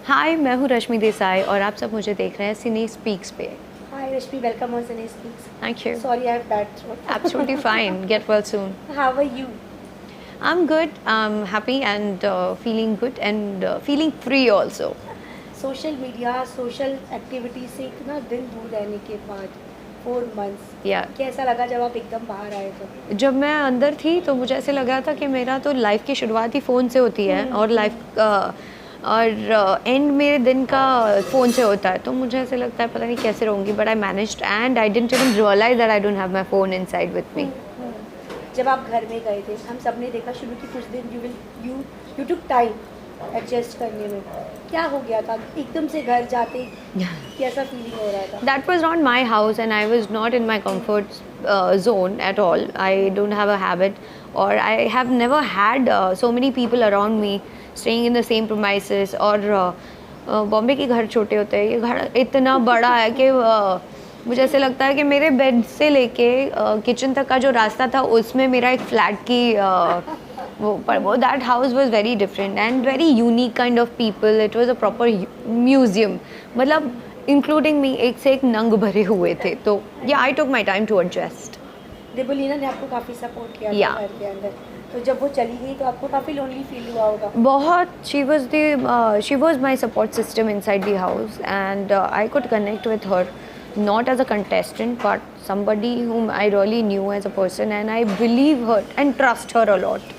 हाय, मैं हूँ रश्मि देसाई और आप सब मुझे देख रहे हैं सिने स्पीक्स पे। Hi Rashmi, welcome on Sunny Speaks. Thank you. Sorry, I have bad throat. Absolutely fine. Get well soon. How are you? I'm good. I'm happy and feeling good and feeling free also. Social media social activity से इतना दिन दूर रहने के बाद 4 months Yeah. कैसा लगा जब आप एकदम बाहर आए तो? जब मैं अंदर थी तो मुझे ऐसे लगा था कि मेरा तो लाइफ की शुरुआत ही फ़ोन से होती है और लाइफ और एंड मेरे दिन का फ़ोन से होता है, तो मुझे ऐसे लगता है पता नहीं कैसे रहूँगी, but I managed and I didn't even realise that I don't have my phone inside with me. जब आप घर में गए थे हम सब ने देखा शुरू की कुछ दिन यू टुक टाइम एडजस्ट करने में, क्या हो गया था एकदम से घर जाते कैसा फीलिंग हो रहा था? That was not my house and I was not in my comfort zone at all. I don't have a habit or I have never had so many people around me staying in the same premises और बॉम्बे के घर छोटे होते हैं, ये घर इतना बड़ा है कि मुझे ऐसे लगता है कि मेरे बेड से लेके किचन तक का जो रास्ता था उसमें मेरा एक फ्लैट की वो that house was very different and very unique kind of people. It was a proper museum, मतलब इंक्लूडिंग मी एक से एक नंग भरे हुए थे, तो yeah I took my time to adjust. Debolina ने आपको काफ़ी सपोर्ट किया Yeah. था घर के अंदर, तो जब वो चली गई तो आपको काफ़ी लोनली फील हुआ होगा? बहुत she was my support system inside the house and I could connect with her not as a contestant but somebody whom I really knew as a person and I believe her and trust her a lot.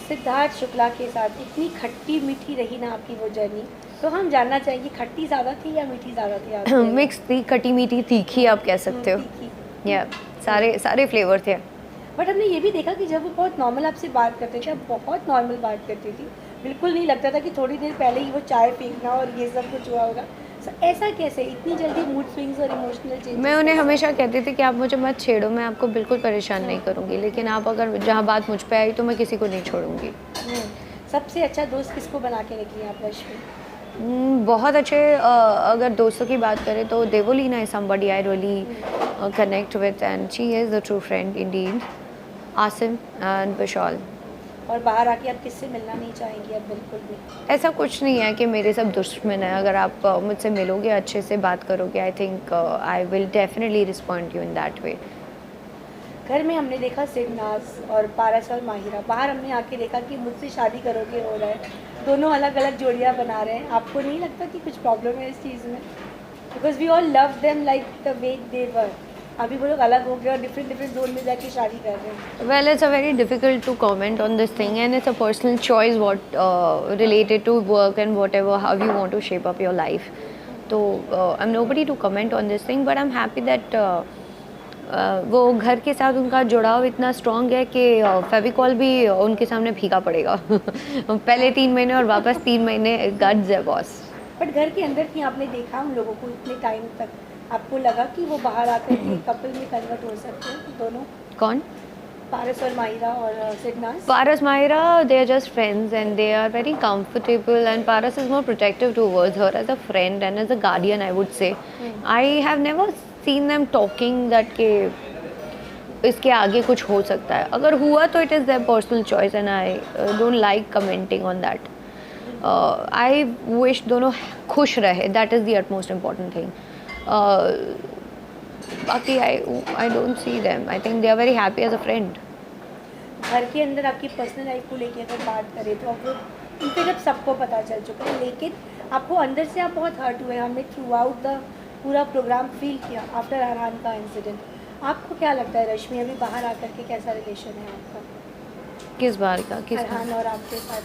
Siddharth Shukla के साथ इतनी खट्टी मीठी रही ना आपकी वो journey, तो हम जानना चाहेंगे खट्टी ज़्यादा थी या मीठी ज़्यादा थी आपकी? मिक्स थी, खट्टी मीठी तीखी आप कह सकते हो। तीखी। या सारे फ्लेवर थे। बट हमने ये भी देखा कि जब वो बहुत नॉर्मल आपसे बात करते थे, आप बहुत नॉर्मल बात करती थी, बिल्कुल नहीं लगता था कि थोड़ी देर पहले ही वो चाय फेंकना और ये सब कुछ हुआ होगा। So, ऐसा कैसे इतनी जल्दी मूड स्विंग्स और इमोशनल चेंज? मैं उन्हें हमेशा कहती थी कि आप मुझे मत छेड़ो, मैं आपको बिल्कुल परेशान नहीं करूँगी, लेकिन आप अगर जहाँ बात मुझ पे आई तो मैं किसी को नहीं छोड़ूंगी। सबसे अच्छा दोस्त किसको बना के रखी है आप रश्मि? बहुत अच्छे अगर दोस्तों की बात करें तो Debolina is somebody I really connect with and she is the true friend indeed. Asim and Vishal. और बाहर आके आप किससे मिलना नहीं चाहेंगी अब बिल्कुल भी? ऐसा कुछ नहीं है कि मेरे सब दुश्मन हैं, अगर आप मुझसे मिलोगे अच्छे से बात करोगे I think I will definitely respond you in that way. घर में हमने देखा सिडनाज और पारस और माहिरा, बाहर हमने आके देखा कि मुझसे शादी करोगे हो रहा है, दोनों अलग अलग जोड़ियाँ बना रहे हैं। आपको नहीं लगता कि कुछ प्रॉब्लम है इस चीज़ में? Because we all love them like the way they were, अभी वो लोग अलग हो गए और डिफरेंट जोन में जाके शादी कर रहे हैं। Well, it's a very difficult to comment on this thing, and it's a personal choice what related to work and whatever how you want to shape up your life. So I'm nobody to comment on this thing, but I'm happy that वो घर के साथ उनका जुड़ाव इतना strong है कि फेविकॉल भी उनके सामने फीका पड़ेगा। पहले 3 महीने और वापस 3 महीने गट्स है बॉस। बट घर के अंदर थी, आपने देखा उन लोगों को इतने टाइम तक, आपको लगा कि वो बाहर आकर के कपल में कन्वर्ट हो सकते हैं दोनों? कौन? पारस और माहिरा और Sidnaaz? Paras Myra, they are just friends and they are very comfortable and Paras is more protective towards her as a friend and as a guardian I would say. I have never seen them talking that के इसके आगे कुछ हो सकता है, अगर हुआ तो it is their personal choice and I don't like commenting on that. I wish दोनों खुश रहे, that is the utmost important thing. बाकी I don't see them. I think they are very happy as a friend. घर के अंदर आपकी personal life को लेके अगर बात करें तो अब वो इनफेक्ट अब सबको पता चल चुका है, लेकिन आपको अंदर से आप बहुत हर्ट हुए। हमने थ्रू आउट द पूरा प्रोग्राम फील किया आफ्टर अरहान का इंसिडेंट। आपको क्या लगता है रश्मि, अभी बाहर आकर के कैसा रिलेशन है आपका किस बार का? किस अरहान और आपके साथ?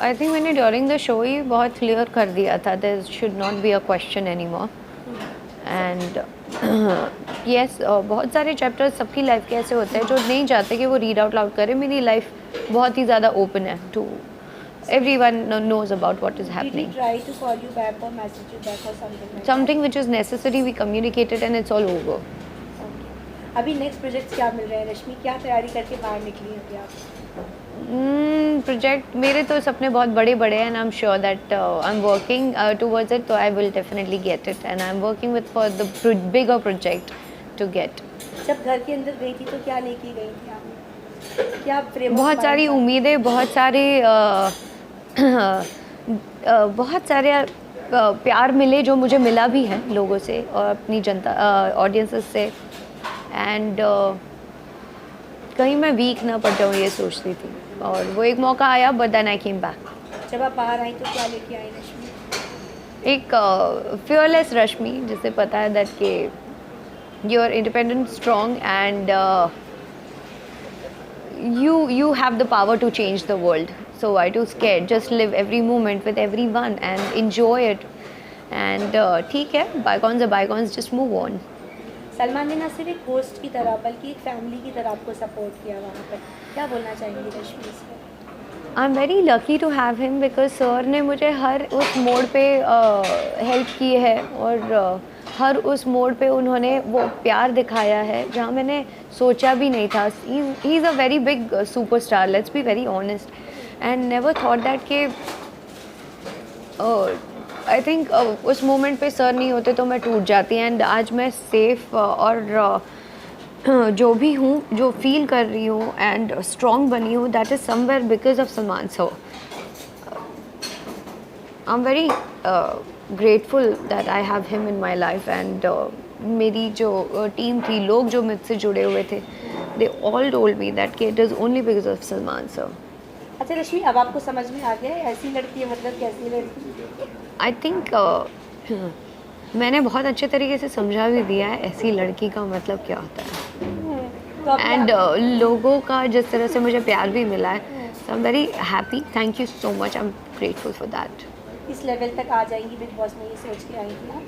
आई थिंक मैंने ड्यूरिंग द शो ही बहुत क्लियर कर दिया था, there should not be a question any more and yes बहुत सारे चैप्टर्स सबकी लाइफ के ऐसे होते हैं जो नहीं चाहते कि वो रीड आउट लाउड करें। मेरी लाइफ बहुत ही ज़्यादा ओपन है to everyone knows about what is Did he happening. try to call you back or message you back or something like Something which is necessary we communicated and it's all over. that? Okay. अभी next projects क्या मिल रहे हैं रश्मि, क्या तैयारी करके बाहर निकली हैं अभी आप? प्रोजेक्ट मेरे तो सपने बहुत बड़े बड़े हैं and I am sure that I am working towards it, तो I will definitely get it and I am working with for the bigger project to get. जब घर के अंदर गई थी तो क्या लेके गई थी आपने, क्या फ्रेम? बहुत सारी उम्मीदें, बहुत सारे बहुत सारे प्यार मिले जो मुझे मिला भी है लोगों से और अपनी जनता ऑडियंसेस से एंड कहीं मैं वीक ना पड़ जाऊँ ये सोचती थी और वो एक मौका आया but then I came back. जब आप बाहर आई तो क्या लेके आई रश्मि? एक फियरलेस रश्मि जिसे पता है दैट के you are independent strong and you have the power to change the world, so why too scared, just live every moment with everyone and enjoy it and ठीक है, bygones are bygones, just move on। Salman ने ना सिर्फ एक host की तरह बल्कि एक फैमिली की तरह आपको सपोर्ट किया वहाँ पर, क्या बोलना चाहेंगी रश्मि इस पर? I am very lucky to have him because sir ने मुझे हर उस मोड़ पे हेल्प की है और हर उस मोड़ पे उन्होंने वो प्यार दिखाया है जहाँ मैंने सोचा भी नहीं था। He is a very big superstar, let's be very honest, and never thought that के आई थिंक उस मोमेंट पे सर नहीं होते तो मैं टूट जाती एंड आज मैं सेफ और जो भी हूँ, जो फील कर रही हूँ एंड स्ट्रॉन्ग बनी हूँ, that is somewhere because of Salman sir. I am very grateful that I have him in my life and मेरी जो टीम थी, लोग जो मुझसे जुड़े हुए थे, they all told me that it is only because of Salman sir. अच्छा रश्मि, अब आपको समझ में आ गया है ऐसी लड़की है मतलब कैसी लड़की? आई थिंक मैंने बहुत अच्छे तरीके से समझा भी दिया है ऐसी लड़की का मतलब क्या होता है तो अब एंड लोगों का जिस तरह से मुझे प्यार भी मिला है, so I am very happy, thank you so much, I am grateful for that. इस लेवल तक आ जाएंगी बिग बॉस में, ये सोच के आई थी आप?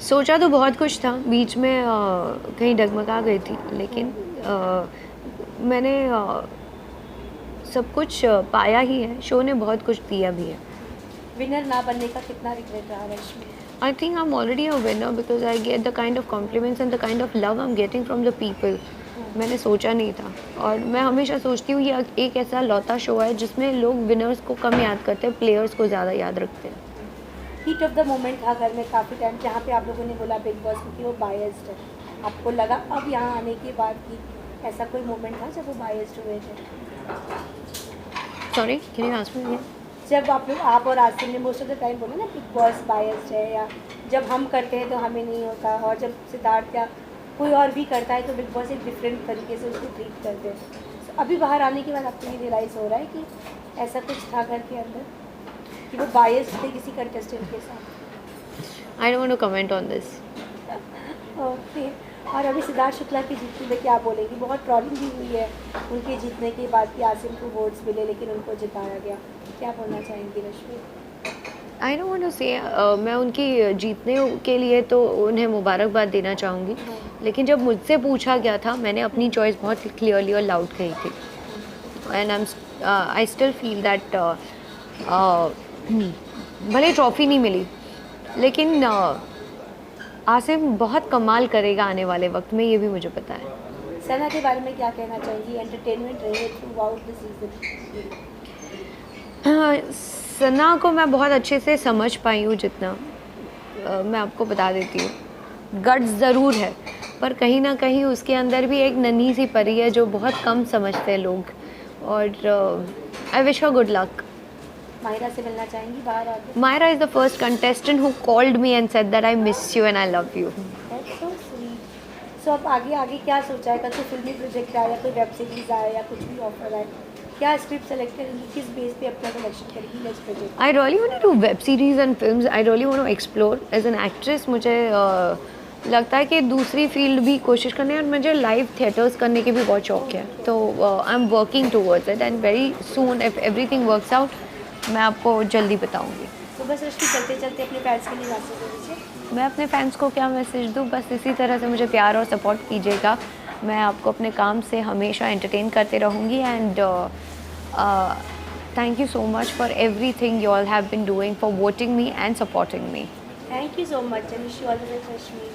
सोचा तो बहुत कुछ था, बीच में कहीं डगमगा गई थी, लेकिन मैंने सब कुछ पाया ही है, शो ने बहुत कुछ दिया भी है। विनर ना बनने का कितना रिग्रेट रहा रश्मि? I think I'm already a winner because I get the kind of compliments and the kind of love I'm getting from the people। मैंने सोचा नहीं था और मैं हमेशा सोचती हूँ ये एक ऐसा लौता शो है जिसमें लोग विनर्स को कम याद करते हैं, प्लेयर्स को ज़्यादा याद रखते हैं। हीट ऑफ द मोमेंट था घर में काफ़ी टाइम, जहाँ पे आप लोगों ने बोला बिग बॉस क्योंकि वो बायस्ड है, आपको लगा अब यहाँ आने के बाद कि ऐसा कोई मोमेंट था जब वो बायस्ड हुए थे? Sorry, can you ask me again? जब आप और आसिम ने मोस्ट ऑफ द टाइम बोला ना बिग बॉस बायस्ड है, या जब हम करते हैं तो हमें नहीं होता, और जब सिद्धार्थ या कोई और भी करता है तो बिग बॉस एक डिफरेंट तरीके से उसको ट्रीट करते हैं। So, अभी बाहर आने के बाद आपको ये रियलाइज़ हो रहा है कि ऐसा कुछ था घर के अंदर कि वो बायस्ड थे किसी कंटेस्टेंट के साथ? I don't want to comment on this. Okay. और अभी सिद्धार्थ शुक्ला की जीतने में क्या बोलेगी? बहुत ट्रॉलिंग भी हुई है उनके जीतने के बाद कि आसिम को वोट्स मिले लेकिन उनको जिताया गया, क्या बोलना चाहेंगी रश्मि? आई डोंट वांट टू से, मैं उनकी जीतने के लिए तो उन्हें मुबारकबाद देना चाहूँगी, लेकिन जब मुझसे पूछा गया था मैंने अपनी चॉइस बहुत क्लियरली और लाउड कही थी and I still feel that भले ट्रॉफी नहीं मिली लेकिन आसिम बहुत कमाल करेगा आने वाले वक्त में, ये भी मुझे पता है। सना के बारे में क्या कहना चाहेंगी? एंटरटेनमेंट रही है थ्रू आउट द सीजन। सना को मैं बहुत अच्छे से समझ पाई हूँ जितना, मैं आपको बता देती हूँ, गट्स ज़रूर है पर कहीं ना कहीं उसके अंदर भी एक नन्ही सी परी है जो बहुत कम समझते हैं लोग, और I wish her good luck. Mahira से मिलना चाहेंगी बाहर आके? Mahira is the first contestant who called me and said that I miss you and I love you. That's so sweet. So अब आगे क्या सोचा है? कोई फिल्मी प्रोजेक्ट आया, कोई वेब सीरीज आया या कुछ भी ऑफर आए, क्या स्क्रिप्ट सेलेक्ट करेंगी, किस बेस पे अपना सिलेक्शन करेंगी next project? I really want to do web series and films, I really want to explore as an actress. मुझे लगता है कि दूसरी फील्ड भी कोशिश करनी है और मुझे लाइव थिएटर्स करने की भी बहुत शौक है, तो आई am working towards it and very soon if everything works out मैं आपको जल्दी बताऊंगी। तो बस रश्मि चलते चलते अपने फैंस के लिए मैसेज दे दीजिए। मैं अपने फैंस को क्या मैसेज दूँ, बस इसी तरह से मुझे प्यार और सपोर्ट कीजिएगा, मैं आपको अपने काम से हमेशा एंटरटेन करते रहूँगी and thank you so much for everything you all have been doing for voting me and supporting me. Thank you so much and wish you all the best, Rashmi.